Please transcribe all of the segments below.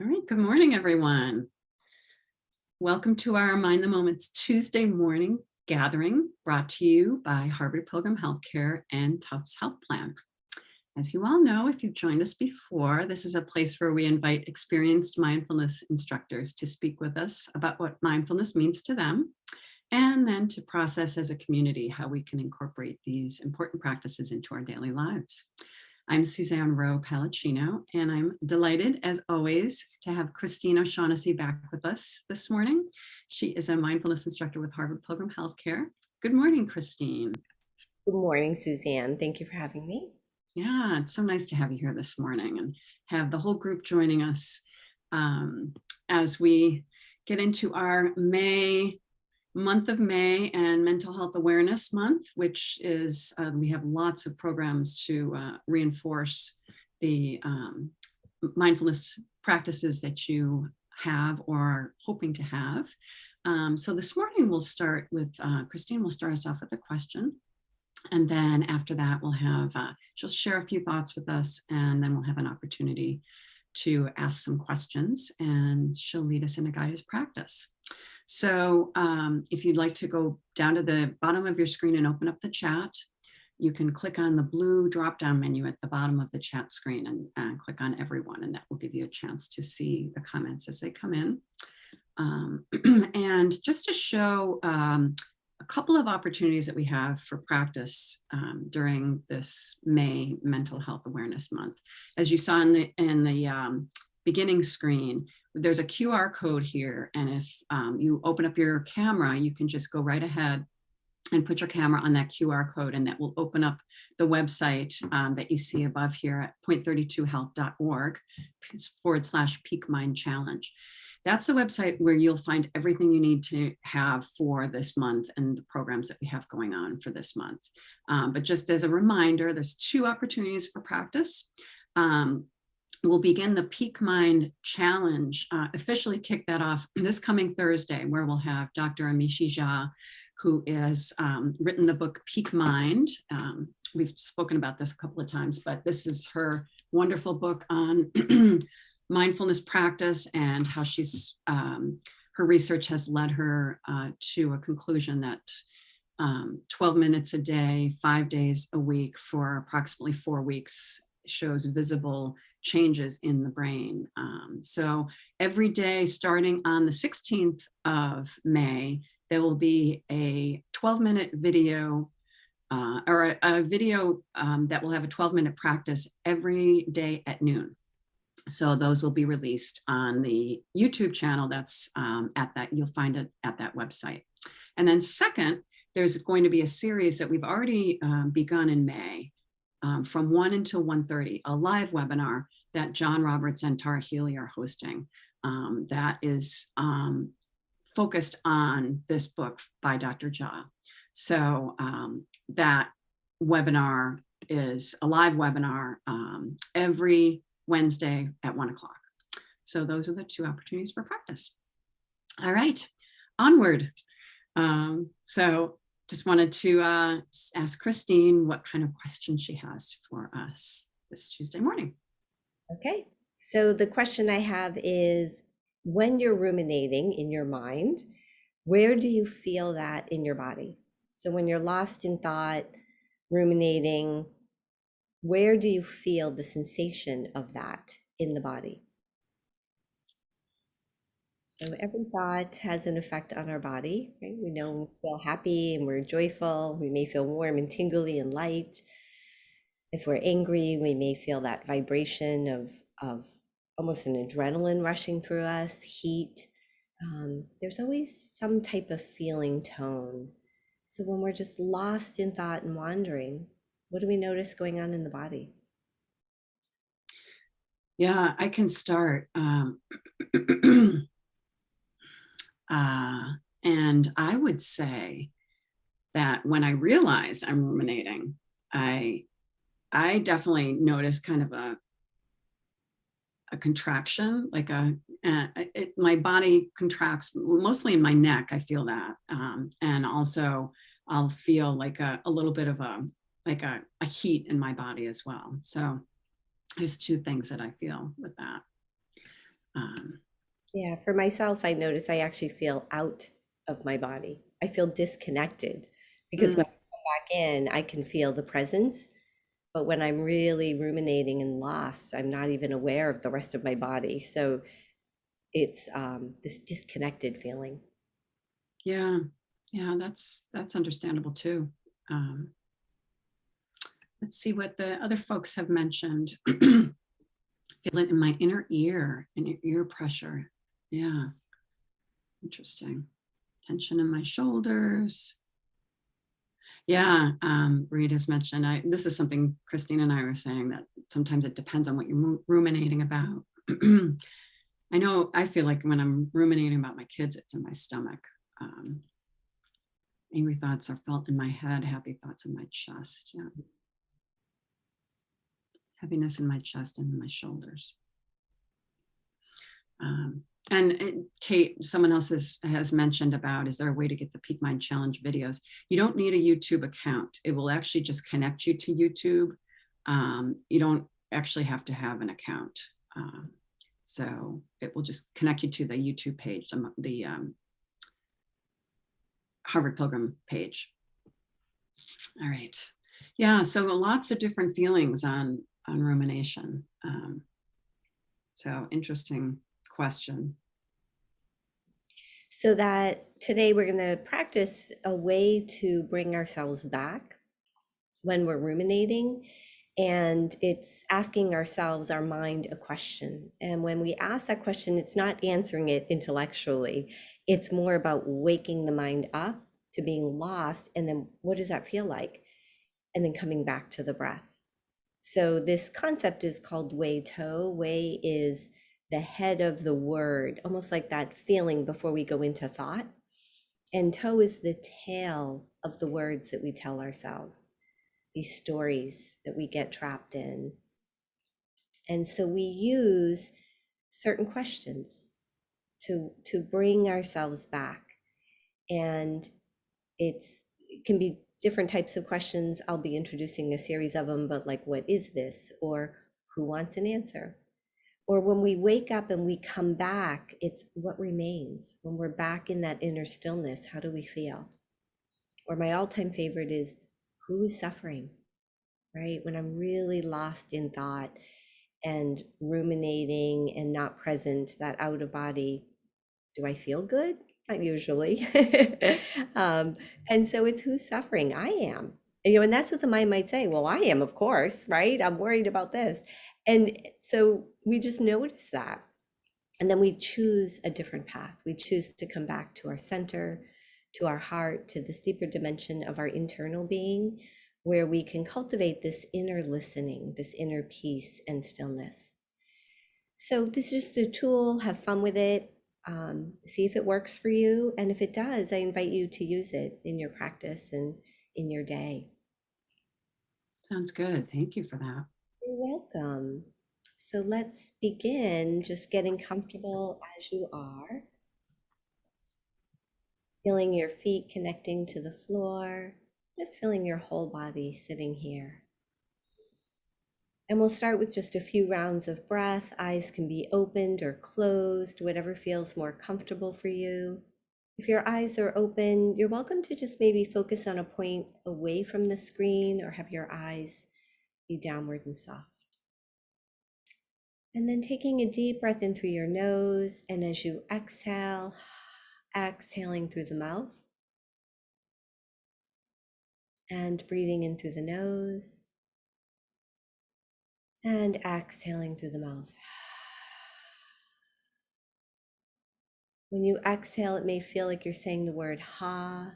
All right, good morning, everyone. Welcome to our Mind the Moment's Tuesday morning gathering brought to you by Harvard Pilgrim Healthcare and Tufts Health Plan. As you all know, if you've joined us before, this is a place where we invite experienced mindfulness instructors to speak with us about what mindfulness means to them, and then to process as a community how we can incorporate these important practices into our daily lives. I'm Suzanne Rowe Palacino, and I'm delighted, as always, to have Christine O'Shaughnessy back with us this morning. She is a mindfulness instructor with Harvard Pilgrim Healthcare. Good morning, Christine. Good morning, Suzanne. Thank you for having me. Yeah, it's so nice to have you here this morning and have the whole group joining us as we get into our month of May and Mental Health Awareness Month, which is, we have lots of programs to reinforce the mindfulness practices that you have or are hoping to have. So this morning we'll start with, Christine will start us off with a question. And then after that, we'll have, she'll share a few thoughts with us, and then we'll have an opportunity to ask some questions, and she'll lead us in a guided practice. So if you'd like to go down to the bottom of your screen and open up the chat, you can click on the blue drop-down menu at the bottom of the chat screen and click on everyone, and that will give you a chance to see the comments as they come in. And just to show a couple of opportunities that we have for practice during this May Mental Health Awareness Month. As you saw in the beginning screen, there's a QR code here, and if you open up your camera, you can just go right ahead and put your camera on that QR code, and that will open up the website that you see above here at point32health.org/Peak Mind Challenge. That's the website where you'll find everything you need to have for this month and the programs that we have going on for this month. But just as a reminder, there's 2 opportunities for practice. We'll begin the Peak Mind Challenge, officially kick that off this coming Thursday, where we'll have Dr. Amishi Jha, who has written the book Peak Mind. We've spoken about this a couple of times, but this is her wonderful book on mindfulness practice and how she's, her research has led her to a conclusion that 12 minutes a day, 5 days a week for approximately 4 weeks shows visible changes in the brain. So every day starting on the 16th of May, there will be a 12-minute video or a video that will have a 12-minute practice every day at noon. So those will be released on the YouTube channel that's you'll find it at that website. And then second, there's going to be a series that we've already begun in May from 1 until 1:30, a live webinar that John Roberts and Tara Healy are hosting that is focused on this book by Dr. Jha. So that webinar is a live webinar every Wednesday at 1 o'clock. So those are the 2 opportunities for practice. All right, onward. So just wanted to ask Christine what kind of question she has for us this Tuesday morning. Okay, so the question I have is, when you're ruminating in your mind, where do you feel that in your body? So when you're lost in thought, ruminating, where do you feel the sensation of that in the body? So every thought has an effect on our body, right? We know we feel happy and we're joyful. We may feel warm and tingly and light. If we're angry, we may feel that vibration of almost an adrenaline rushing through us, heat. There's always some type of feeling tone. So when we're just lost in thought and wandering, what do we notice going on in the body? Yeah, I can start. And I would say that when I realize I'm ruminating, I definitely notice kind of a contraction, like my body contracts mostly in my neck. I feel that, and also I'll feel like a little bit of a heat in my body as well. So there's 2 things that I feel with that. Um, Yeah, for myself, I notice I actually feel out of my body. I feel disconnected because mm, when I come back in, I can feel the presence. But when I'm really ruminating and lost, I'm not even aware of the rest of my body. So it's this disconnected feeling. yeah, yeah, that's understandable too. Um, let's see what the other folks have mentioned. Feel it in my inner ear, in your ear pressure. Yeah, interesting. Tension in my shoulders. Yeah, Reed has mentioned, this is something Christine and I were saying, that sometimes it depends on what you're ruminating about. I know I feel like when I'm ruminating about my kids, it's in my stomach. Um, Angry thoughts are felt in my head, happy thoughts in my chest. Yeah, heaviness in my chest and in my shoulders. Um, and Kate, someone else has mentioned about, is there a way to get the Peak Mind Challenge videos? You don't need a YouTube account. It will actually just connect you to YouTube. You don't actually have to have an account. So it will just connect you to the YouTube page, the Harvard Pilgrim page. All right. Yeah, so lots of different feelings on rumination. So interesting question. So that today we're going to practice a way to bring ourselves back when we're ruminating. And it's asking ourselves, our mind, a question. And when we ask that question, it's not answering it intellectually. It's more about waking the mind up to being lost. And then what does that feel like? And then coming back to the breath. So this concept is called Wei To. Wei is the head of the word, almost like that feeling before we go into thought. And To is the tail of the words that we tell ourselves, these stories that we get trapped in. And so we use certain questions to bring ourselves back. And it can be different types of questions. I'll be introducing a series of them, but like, what is this? Or who wants an answer? Or when we wake up and we come back, it's what remains. When we're back in that inner stillness, how do we feel? Or my all-time favorite is, who is suffering? Right? When I'm really lost in thought and ruminating and not present, that out of body, do I feel good? Not usually. And so it's who's suffering? I am. And that's what the mind might say. Well, I am, of course, right? I'm worried about this. And so we just notice that. And then we choose a different path. We choose to come back to our center, to our heart, to this deeper dimension of our internal being, where we can cultivate this inner listening, this inner peace and stillness. So this is just a tool, have fun with it, see if it works for you. And if it does, I invite you to use it in your practice and in your day. Sounds good. Thank you for that. You're welcome. So let's begin just getting comfortable as you are. Feeling your feet connecting to the floor, just feeling your whole body sitting here. And we'll start with just a few rounds of breath. Eyes can be opened or closed, whatever feels more comfortable for you. If your eyes are open, you're welcome to just maybe focus on a point away from the screen or have your eyes be downward and soft. And then taking a deep breath in through your nose, and as you exhale, exhaling through the mouth. And breathing in through the nose and exhaling through the mouth. When you exhale, it may feel like you're saying the word ha,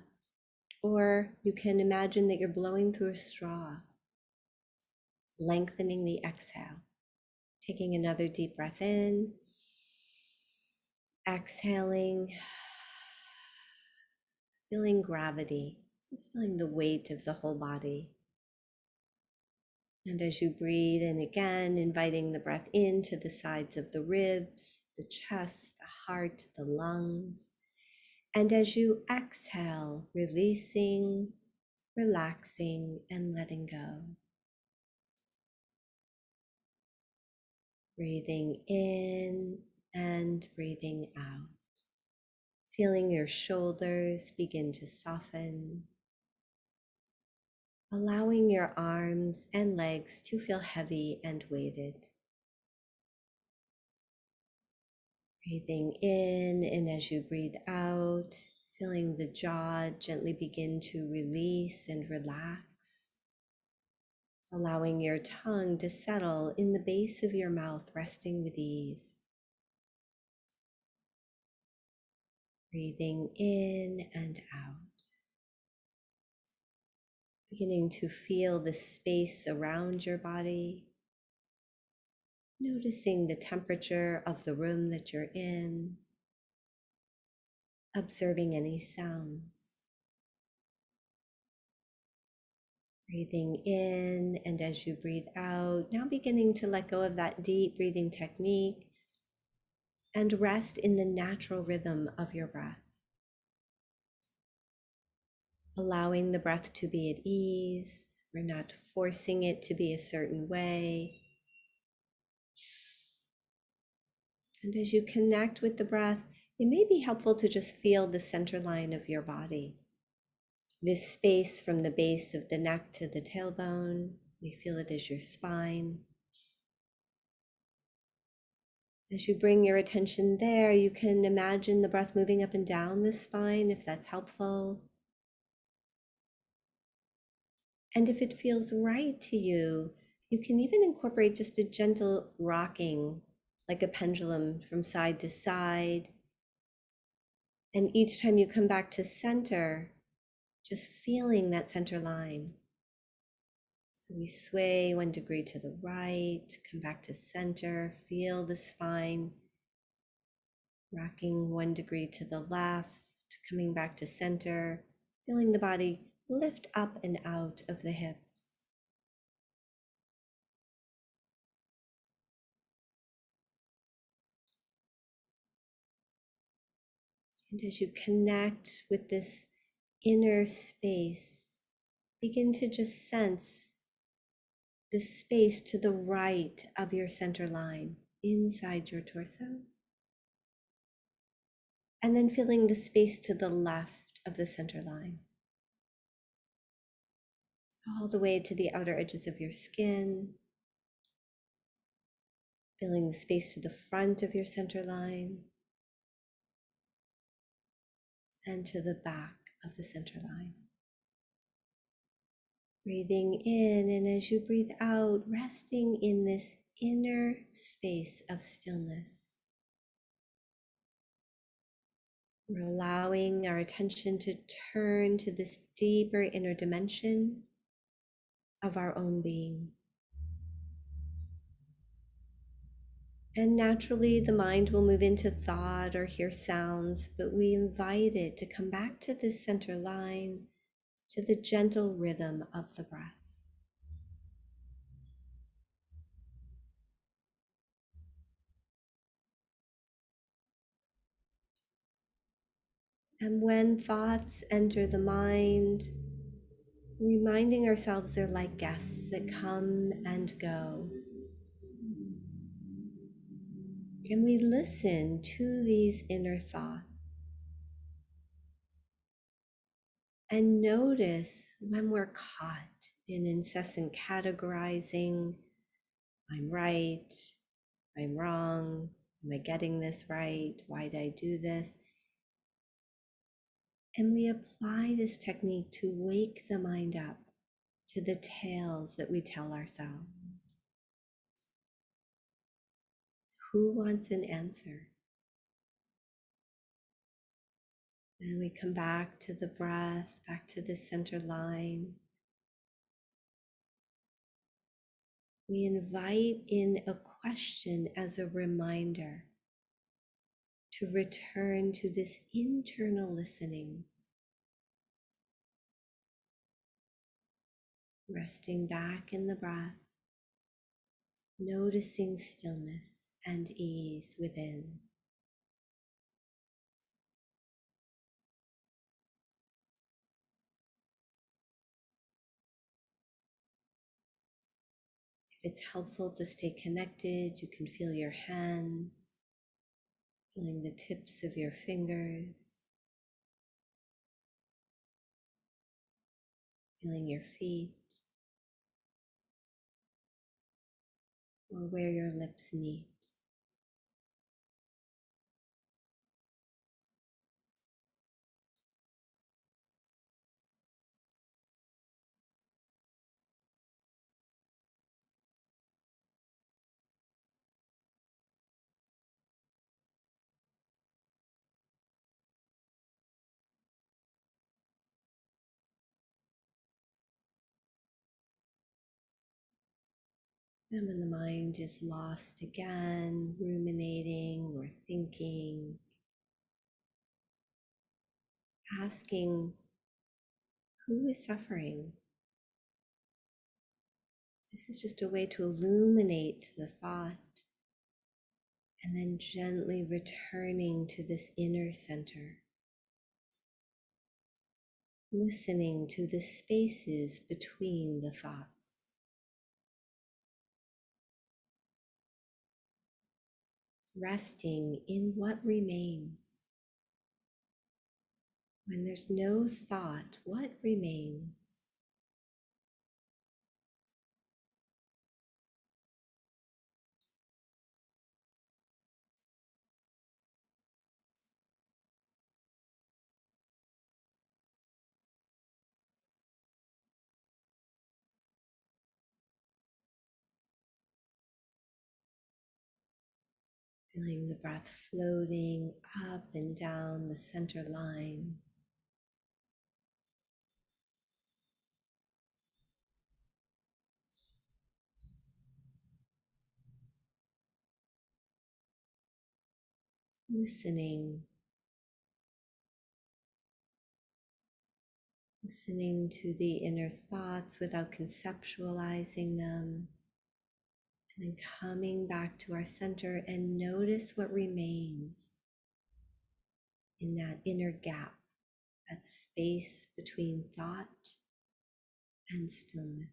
or you can imagine that you're blowing through a straw, lengthening the exhale. Taking another deep breath in, exhaling, feeling gravity, just feeling the weight of the whole body. And as you breathe in again, inviting the breath into the sides of the ribs, the chest, the heart, the lungs. And as you exhale, releasing, relaxing, and letting go. Breathing in and breathing out. Feeling your shoulders begin to soften, allowing your arms and legs to feel heavy and weighted. Breathing in, and as you breathe out, feeling the jaw gently begin to release and relax, allowing your tongue to settle in the base of your mouth, resting with ease. Breathing in and out. Beginning to feel the space around your body. Noticing the temperature of the room that you're in. Observing any sounds. Breathing in, and as you breathe out, now beginning to let go of that deep breathing technique and rest in the natural rhythm of your breath. Allowing the breath to be at ease. We're not forcing it to be a certain way. And as you connect with the breath, it may be helpful to just feel the center line of your body. This space from the base of the neck to the tailbone. You feel it as your spine. As you bring your attention there, you can imagine the breath moving up and down the spine if that's helpful. And if it feels right to you, you can even incorporate just a gentle rocking, like a pendulum from side to side. And each time you come back to center, just feeling that center line. So we sway 1 degree to the right, come back to center, feel the spine, rocking 1 degree to the left, coming back to center, feeling the body lift up and out of the hips. And as you connect with this inner space, begin to just sense the space to the right of your center line inside your torso. And then feeling the space to the left of the center line, all the way to the outer edges of your skin, feeling the space to the front of your center line, and to the back of the center line. Breathing in, and as you breathe out, resting in this inner space of stillness. We're allowing our attention to turn to this deeper inner dimension of our own being. And naturally, the mind will move into thought or hear sounds, but we invite it to come back to this center line, to the gentle rhythm of the breath. And when thoughts enter the mind, reminding ourselves they're like guests that come and go. And we listen to these inner thoughts and notice when we're caught in incessant categorizing. I'm right, I'm wrong, am I getting this right? Why did I do this? And we apply this technique to wake the mind up to the tales that we tell ourselves. Who wants an answer? And we come back to the breath, back to the center line. We invite in a question as a reminder to return to this internal listening, resting back in the breath, noticing stillness and ease within. If it's helpful to stay connected, you can feel your hands Feeling the tips of your fingers, feeling your feet, or where your lips meet. And when the mind is lost again, ruminating or thinking, asking, who is suffering? This is just a way to illuminate the thought and then gently returning to this inner center, listening to the spaces between the thoughts, resting in what remains. When there's no thought, what remains? Feeling the breath floating up and down the center line. Listening, listening to the inner thoughts without conceptualizing them, and then coming back to our center and notice what remains in that inner gap, that space between thought and stillness.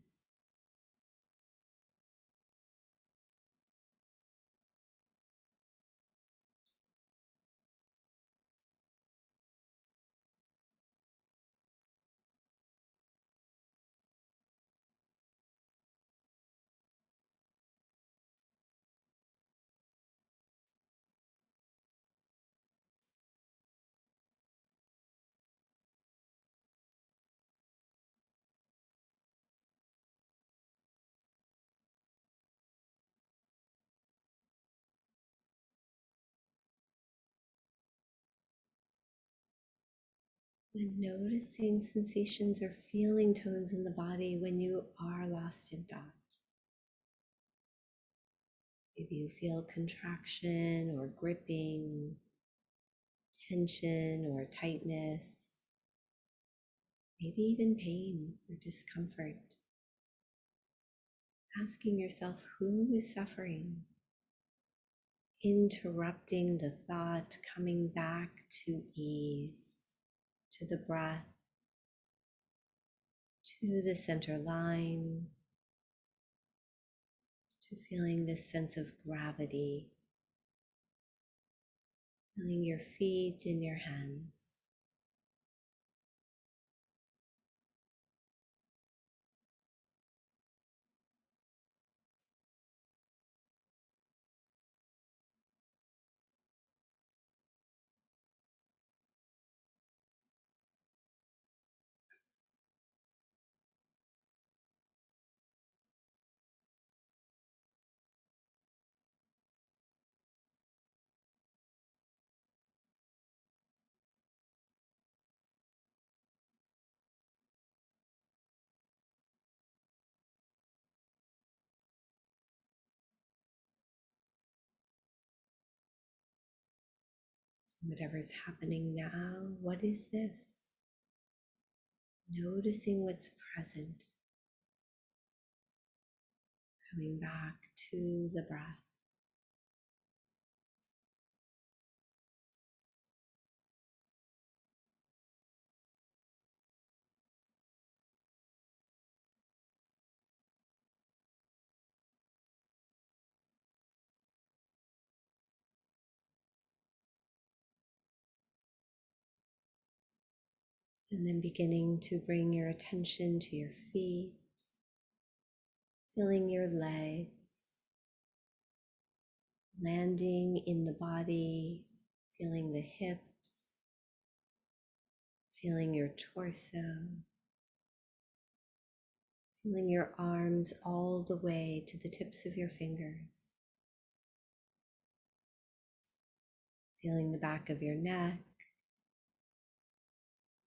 And noticing sensations or feeling tones in the body when you are lost in thought. Maybe you feel contraction or gripping, tension or tightness, maybe even pain or discomfort. Asking yourself, who is suffering? Interrupting the thought, coming back to ease, to the breath, to the center line, to feeling this sense of gravity, feeling your feet in your hands. Whatever's happening now, what is this? Noticing what's present, coming back to the breath. And then beginning to bring your attention to your feet, feeling your legs, landing in the body, feeling the hips, feeling your torso, feeling your arms all the way to the tips of your fingers, feeling the back of your neck,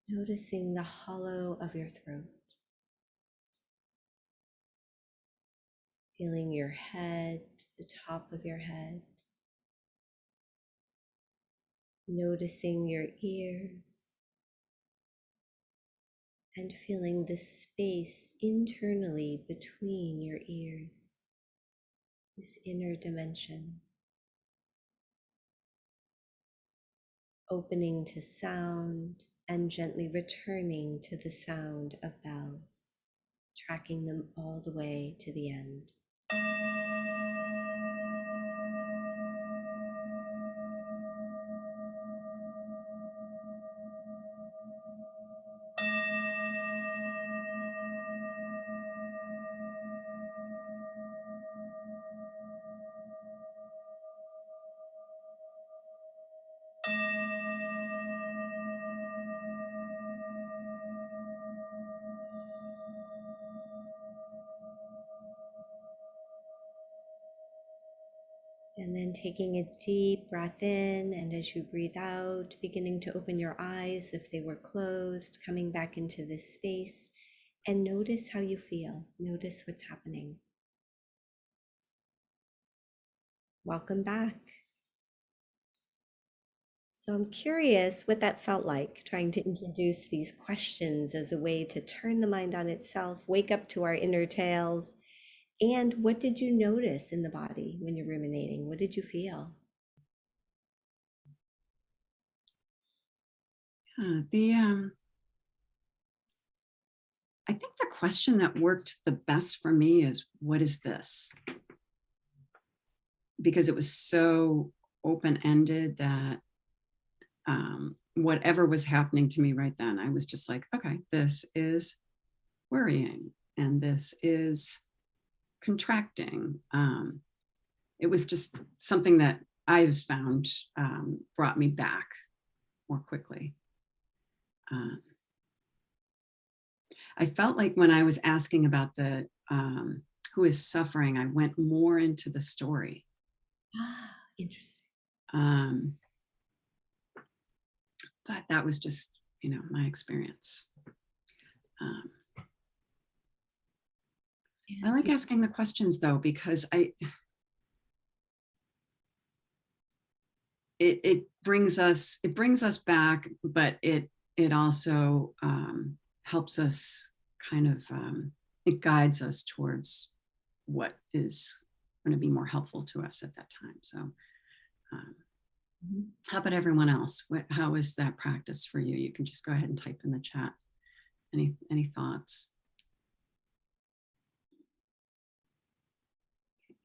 noticing the hollow of your throat, feeling your head, the top of your head, noticing your ears, and feeling the space internally between your ears, this inner dimension, opening to sound and gently returning to the sound of bells, tracking them all the way to the end. And then taking a deep breath in, and as you breathe out, beginning to open your eyes if they were closed, coming back into this space, and notice how you feel. Notice what's happening. Welcome back. So I'm curious what that felt like, trying to introduce these questions as a way to turn the mind on itself, wake up to our inner tales. And what did you notice in the body when you're ruminating? What did you feel? I think the question that worked the best for me is, what is this? Because it was so open-ended that whatever was happening to me right then, I was just like, okay, this is worrying and this is contracting. It was just something that I was found brought me back more quickly. I felt like when I was asking about the who is suffering, I went more into the story. Ah, interesting. But that was just, my experience. I like asking the questions though, because it brings us back, but it also helps us kind of, it guides us towards what is going to be more helpful to us at that time. So how about everyone else? How is that practice for you? You can just go ahead and type in the chat. Any thoughts?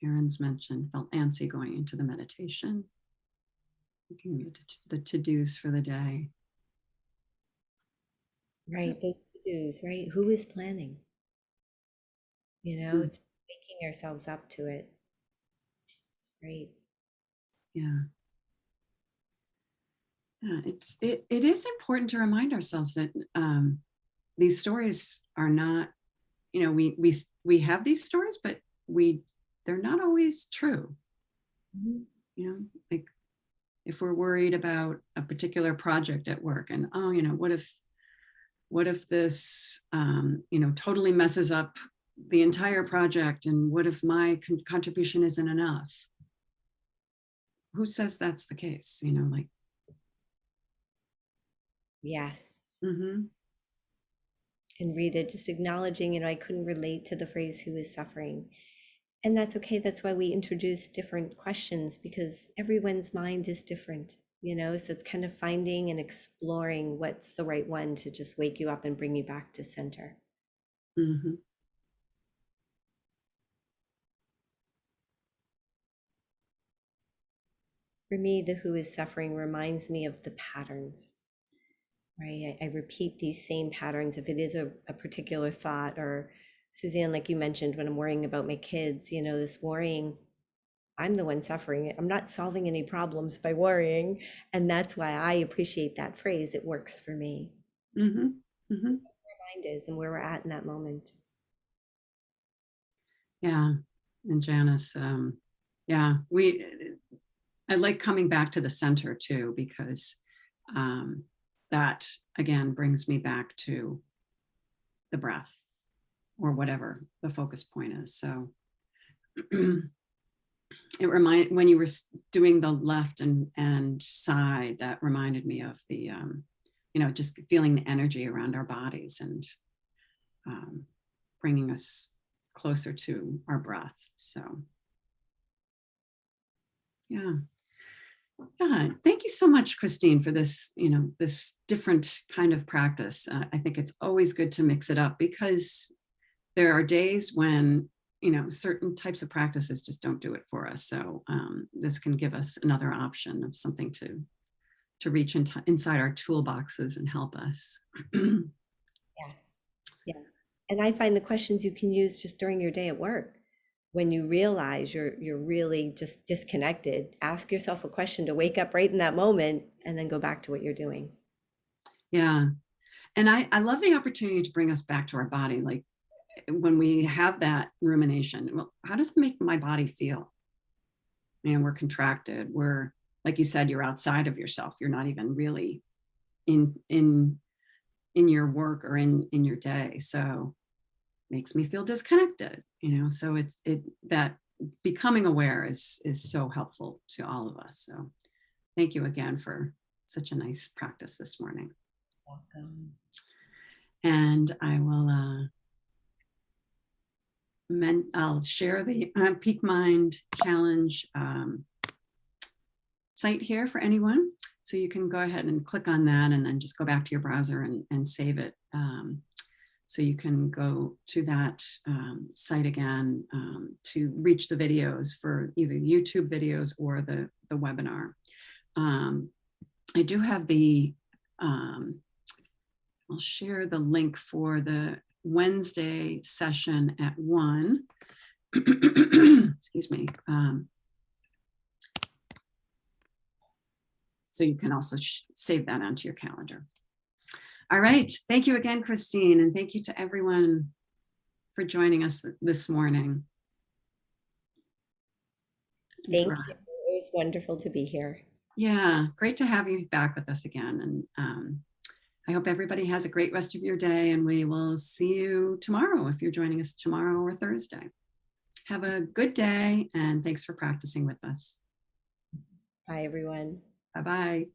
Erin's mentioned felt antsy going into the meditation. Looking at the to-dos for the day. Right, those to-dos, right? Who is planning? It's waking ourselves up to it. It's great. Yeah. Yeah, it is important to remind ourselves that these stories are not, we have these stories, but they're not always true. Mm-hmm. Like if we're worried about a particular project at work and, what if this, totally messes up the entire project, and what if my contribution isn't enough? Who says that's the case? Yes. Mm-hmm. And Rita, just acknowledging, I couldn't relate to the phrase "who is suffering." And that's okay. That's why we introduce different questions, because everyone's mind is different, so it's kind of finding and exploring what's the right one to just wake you up and bring you back to center. Mm-hmm. For me, the who is suffering reminds me of the patterns. right? I repeat these same patterns if it is a particular thought, or Suzanne, like you mentioned, when I'm worrying about my kids, this worrying, I'm the one suffering it. I'm not solving any problems by worrying. And that's why I appreciate that phrase. It works for me. Mm-hmm. Mm-hmm. Where mind is and where we're at in that moment. Yeah. And Janice, yeah, I like coming back to the center too, because that again brings me back to the breath or whatever the focus point is. So when you were doing the left and side, that reminded me of the just feeling the energy around our bodies and bringing us closer to our breath. So yeah. Thank you so much, Christine, for this, this different kind of practice. I think it's always good to mix it up, because there are days when, certain types of practices just don't do it for us. So this can give us another option of something to reach inside our toolboxes and help us. Yes. Yeah. And I find the questions you can use just during your day at work. When you realize you're really just disconnected, ask yourself a question to wake up right in that moment and then go back to what you're doing. Yeah. And I love the opportunity to bring us back to our body. Like when we have that rumination, well, how does it make my body feel? We're contracted. We're, like you said, you're outside of yourself. You're not even really in your work or in your day. So makes me feel disconnected, so that becoming aware is so helpful to all of us. So thank you again for such a nice practice this morning. Welcome. And I will I'll share the Peak Mind Challenge site here for anyone. So you can go ahead and click on that and then just go back to your browser and save it. So you can go to that site again to reach the videos for either YouTube videos or the webinar. I do have I'll share the link for the Wednesday session at 1. Excuse me. So you can also save that onto your calendar. All right. Thank you again, Christine. And thank you to everyone for joining us this morning. Thank you. It was wonderful to be here. Yeah, great to have you back with us again. And I hope everybody has a great rest of your day, and we will see you tomorrow if you're joining us tomorrow or Thursday. Have a good day, and thanks for practicing with us. Bye, everyone. Bye-bye.